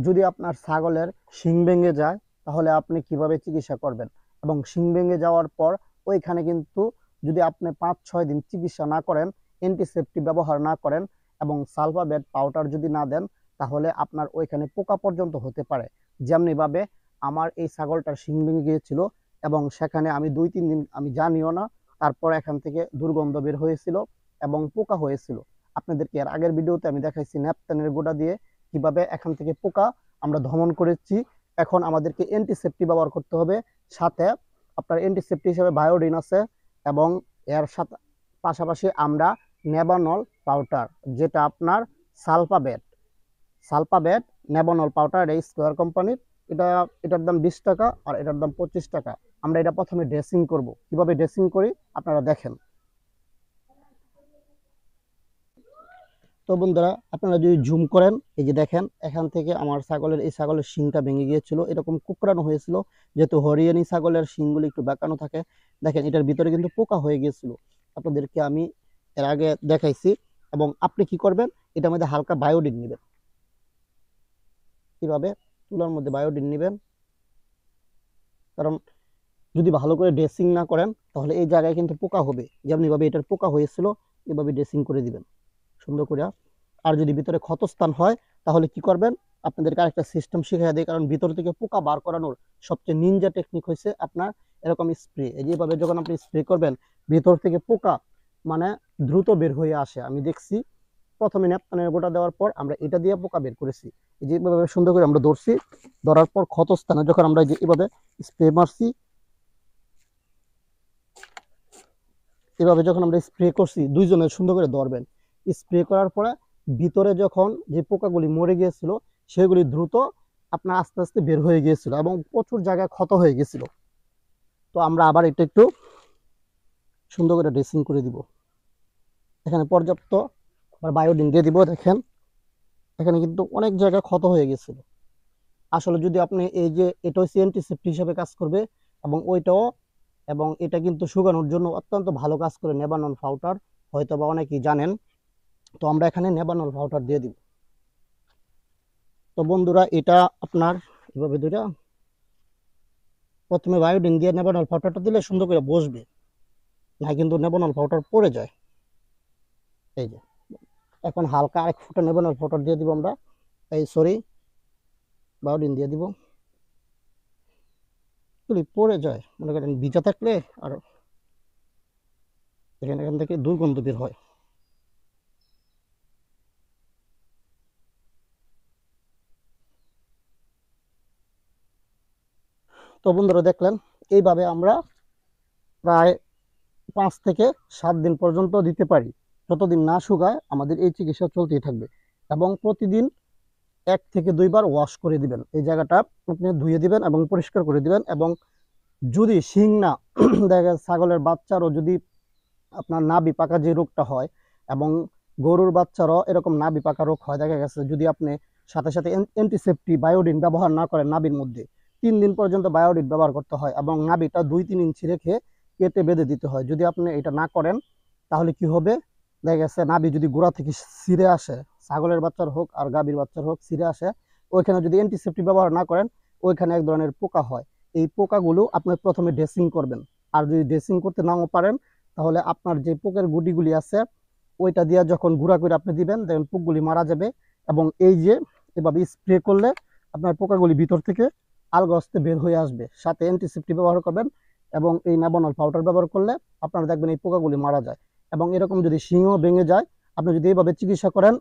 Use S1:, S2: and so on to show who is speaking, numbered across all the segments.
S1: যদি আপনার ছাগলের শিং ভেঙে যায় তাহলে আপনি কিভাবে চিকিৎসা করবেন, এবং শিং ভেঙে যাওয়ার পর ওইখানে কিন্তু যদি আপনি 5-6 দিন চিকিৎসা না করেন, অ্যান্টিসেপ্টিক ব্যবহার না করেন এবং সালফাবেট পাউডার যদি না দেন, তাহলে আপনার ওইখানে পোকা পর্যন্ত হতে পারে। যেমনি ভাবে আমার এই ছাগলটার শিং ভেঙে গিয়েছিল এবং সেখানে আমি 2-3 দিন আমি জানিও না, তারপর এখান থেকে দুর্গন্ধ বের হয়েছিল এবং পোকা হয়েছিল। আপনাদেরকে এর আগের ভিডিওতে আমি দেখাইছি ন্যাপথালিনের গুঁড়া দিয়ে কিভাবে এখান থেকে পোকা আমরা দমন করেছি। এখন আমাদেরকে অ্যান্টিসেপ্টিক ব্যবহার করতে হবে, সাথে আপনার অ্যান্টিসেপ্টিক হিসেবে বায়োডিন আছে, এবং এর সাথে পাশাপাশি আমরা নেবানল পাউডার, যেটা আপনার সালফাবেট সালফাবেট নেবানল পাউডার, এই স্কোয়ার কোম্পানির। এটার দাম 20 টাকা আর এটার দাম 25 টাকা। আমরা এটা প্রথমে ড্রেসিং করব, কিভাবে ড্রেসিং করি আপনারা দেখেন। তো বন্ধুরা, আপনারা যদি জুম করেন, এই যে দেখেন এখান থেকে আমার এই ছাগলের শিংটা ভেঙে গিয়েছিল, এরকম কুকরানো হয়েছিল, যেহেতু হরিয়ানি ছাগলের শিংগুলি একটু বেঁকানো থাকে। দেখেন এটার ভিতরে কিন্তু পোকা হয়ে গিয়েছিল, আপনাদেরকে আমি এর আগে দেখাইছি। এবং আপনি কি করবেন, এটার মধ্যে হালকা বায়োডিন নেবেন, কিভাবে তুলার মধ্যে বায়োডিন নেবেন, কারণ যদি ভালো করে ড্রেসিং না করেন তাহলে এই জায়গায় কিন্তু পোকা হবে। যেমনিভাবে এটার পোকা হয়েছিল এভাবে ড্রেসিং করে দিবেন সুন্দর করে। আর যদি ভিতরে ক্ষতস্থান হয় তাহলে কি করবেন, আপনাদেরকে আরেকটা সিস্টেম শিখিয়ে দেয়, কারণ ভিতর থেকে পোকা বার করানোর সবচেয়ে নিনজা টেকনিক হয়েছে আপনার এরকম স্প্রে। যেভাবে যখন আপনি স্প্রে করবেন ভিতর থেকে পোকা মানে দ্রুত বের হয়ে আসে। আমি দেখছি প্রথমে ন্যাপথালিনের গোটা দেওয়ার পর আমরা এটা দিয়ে পোকা বের করেছি। যেভাবে সুন্দর করে আমরা ধরছি, ধরার পর ক্ষতস্থানে যখন আমরা এভাবে স্প্রে মারছি, এভাবে যখন আমরা স্প্রে করছি, দুইজনে সুন্দর করে ধরবেন। স্প্রে করার পরে ভিতরে যখন যে পোকাগুলি মরে গিয়েছিল সেগুলি দ্রুত আপনার আস্তে আস্তে বের হয়ে গিয়েছিল এবং প্রচুর জায়গায় ক্ষত হয়ে গেছিল। তো আমরা আবার এটা একটু সুন্দর করে ড্রেসিং করে দিব, এখানে পর্যাপ্ত বায়োডিন দিয়ে দিব। দেখেন এখানে কিন্তু অনেক জায়গায় ক্ষত হয়ে গেছিল। আসলে যদি আপনি এই যে এটা হচ্ছে অ্যান্টিসেপ্টিক হিসেবে কাজ করবে, এবং ওইটাও, এবং এটা কিন্তু শুকানোর জন্য অত্যন্ত ভালো কাজ করে নেবানল পাউডার, হয়তো বা অনেকেই জানেন। তো আমরা এখানে নেবানল পাউডার দিয়ে দিব। তো বন্ধুরা, এটা আপনার এভাবে দুইটা প্রথমে বায়োডিন দিয়ে নেবানল পাউডারটা দিলে সুন্দর করে বসবে, না কিন্তু নেবানল পাউডার পড়ে যায়। এই যে এখন হালকা আরেক ফুটা নেবানল পাউডার দিয়ে দিব আমরা, বায়োডিন দিয়ে দিব। পড়ে যায় মনে করেন ভিজা থাকলে, আর এখান থেকে দুর্গন্ধ বের হয়। তো বন্ধুরা দেখলেন, এইভাবে আমরা প্রায় 5 থেকে 7 দিন পর্যন্ত দিতে পারি। যতদিন না শুকায় আমাদের এই চিকিৎসা চলতেই থাকবে। এবং প্রতিদিন 1 থেকে 2 বার ওয়াশ করে দিবেন, এই জায়গাটা আপনি ধুয়ে দিবেন এবং পরিষ্কার করে দিবেন। এবং যদি শিং না দেখা ছাগলের বাচ্চারও যদি আপনার নাভি পাকা যে রোগটা হয়, এবং গরুর বাচ্চারও এরকম নাভি পাকা রোগ হয়, দেখা গেছে যদি আপনি সাথে সাথে অ্যান্টিসেপ্টিক বায়োডিন ব্যবহার না করেন, নাভির মধ্যে 3 দিন পর্যন্ত বায়োডিন ব্যবহার করতে হয় এবং নাভিটা 2-3 ইঞ্চি রেখে কেটে বেঁধে দিতে হয়। যদি আপনি এটা না করেন তাহলে কি হবে, দেখা গেছে নাভি যদি গোড়া থেকে ছিঁড়ে আসে, ছাগলের বাচ্চার হোক আর গাভীর বাচ্চার হোক ছিঁড়ে আসে, ওইখানে যদি অ্যান্টিসেপ্টিক ব্যবহার না করেন ওইখানে এক ধরনের পোকা হয়। এই পোকাগুলো আপনি প্রথমে ড্রেসিং করবেন, আর যদি ড্রেসিং করতে নাও পারেন তাহলে আপনার যে পোকের গুটিগুলি আছে ওইটা দিয়ে যখন গুঁড়া করে আপনি দিবেন, দেখবেন পোকগুলি মারা যাবে। এবং এই যে এভাবে স্প্রে করলে আপনার পোকাগুলি ভিতর থেকে আলগা আস্তে বের হয়ে আসবে। সাথে অ্যান্টিসেপ্টিক ব্যবহার করবেন এবং এই নেবানল পাউডার ব্যবহার করলে আপনারা দেখবেন এই পোকাগুলি মারা যায়। এবং এরকম যদি শিংও ভেঙে যায়, আপনি যদি এইভাবে চিকিৎসা করেন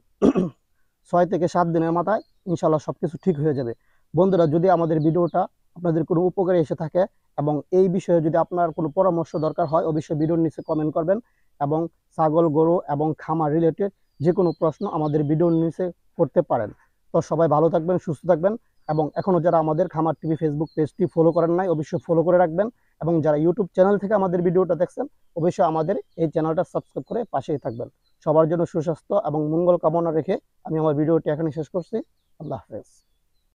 S1: 6 থেকে 7 দিনের মাথায় ইনশাল্লাহ সবকিছু ঠিক হয়ে যাবে। বন্ধুরা, যদি আমাদের ভিডিওটা আপনাদের কোনো উপকারে এসে থাকে এবং এই বিষয়ে যদি আপনার কোনো পরামর্শ দরকার হয়, অবশ্যই ভিডিওর নিচে কমেন্ট করবেন। এবং ছাগল, গরু এবং খামার রিলেটেড যে কোনো প্রশ্ন আমাদের ভিডিওর নিচে করতে পারেন। তো সবাই ভালো থাকবেন, সুস্থ থাকবেন। এবং এখনো যারা আমাদের খামার টিভি ফেসবুক পেজটি ফলো করেন নাই, অবশ্যই ফলো করে রাখবেন। এবং যারা ইউটিউব চ্যানেল থেকে আমাদের ভিডিওটা দেখছেন, অবশ্যই আমাদের এই চ্যানেলটা সাবস্ক্রাইব করে পাশেই থাকবেন। সবার জন্য সুস্বাস্থ্য এবং মঙ্গল কামনা রেখে আমি আমার ভিডিওটি এখানে শেষ করছি। আল্লাহ হাফেজ।